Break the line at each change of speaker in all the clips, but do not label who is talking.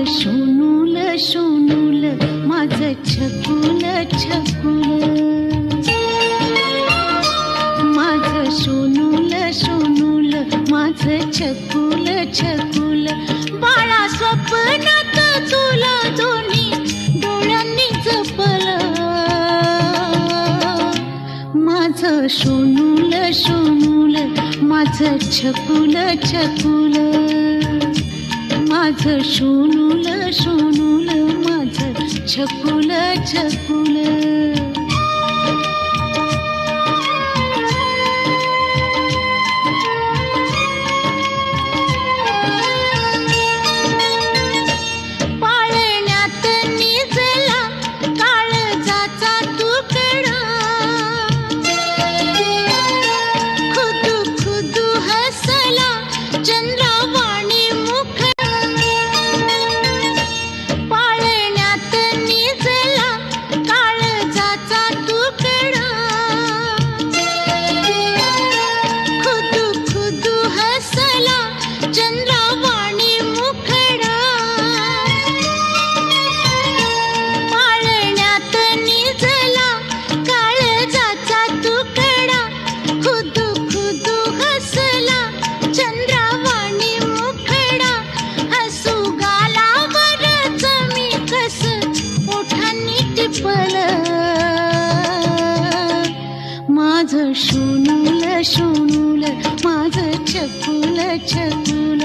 सोनूल सोनूल माझं छकुल छकुल, माझं सोनूल सोनूल माझं छकुल छकुल, बाळा स्वप्नात तुला दोन्ही डोळ्यांनी जपलं, माझं सोनूल सोनूल माझं छकुल छकुल, माझं सोनूल सोनूल माझं छकुल छकुल. पाळण्यात निजला काळजाचा तुकडा, खुदू खुदू हसला चंद्रावाणी मुखडा, पाळण्यात निजला काळजाचा तुकडा, खुदू खुदू हसला चंद्रावाणी मुखडा, पाळण्यात निजला काळजाचा तुकडा, खुदू खुदू हसला चंद्रावाणी मुखडा, हसू गालावरच मी कस ओठांनी टिपलं, माझं सोनूल सोनूल माझं छकुल छकुल,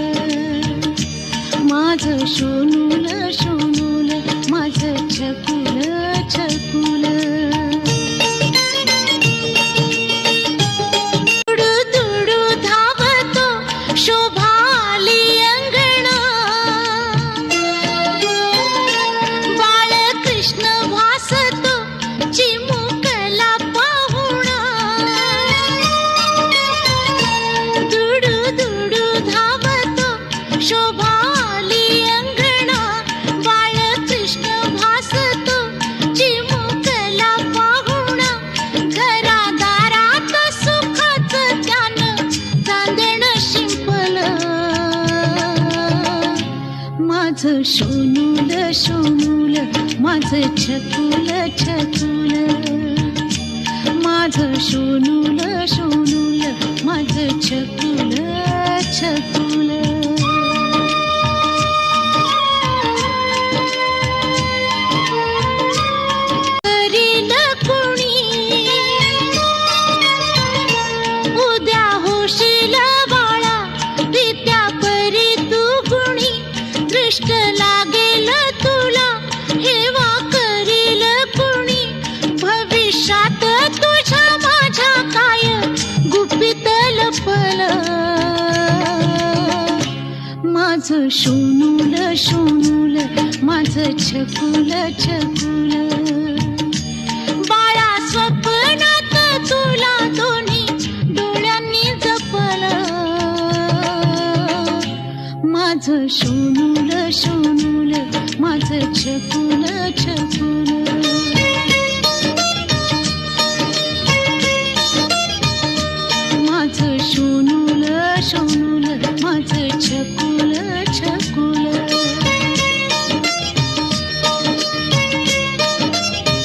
माझं सोनूल सोनूल माझं छकुल छकुल. दुडू दुडू धावतो शोभाली अंगणा, बाळकृष्ण भासतो चिमुकला पाहुणा, दुडू दुडू धावतो शोभाली अंगणा, बाळकृष्ण भासतो चिमुकला पाहुणा, घरादारात सुखाचं त्यानं चांदण शिंपलं, माझं सोनूल सोनूल माझं छकुल छकुल, माझं सोनूल सोनूल माझं छकुल छकुल. करील कुणी उद्या होशील बाळा, रित्या परी तू गुणी, दृष्ट लागेल तुला हेवा करील कुणी, भविष्यात तुझ्या माझ्या काय गुपित लपलं, माझं सोनूल सोनूल माझं छकुल छकुल, बाळा स्वप्नात तुला दोन्ही डोळ्यांनी जपलं, माझं सोनूल सोनूल माझं छकुल छकुल.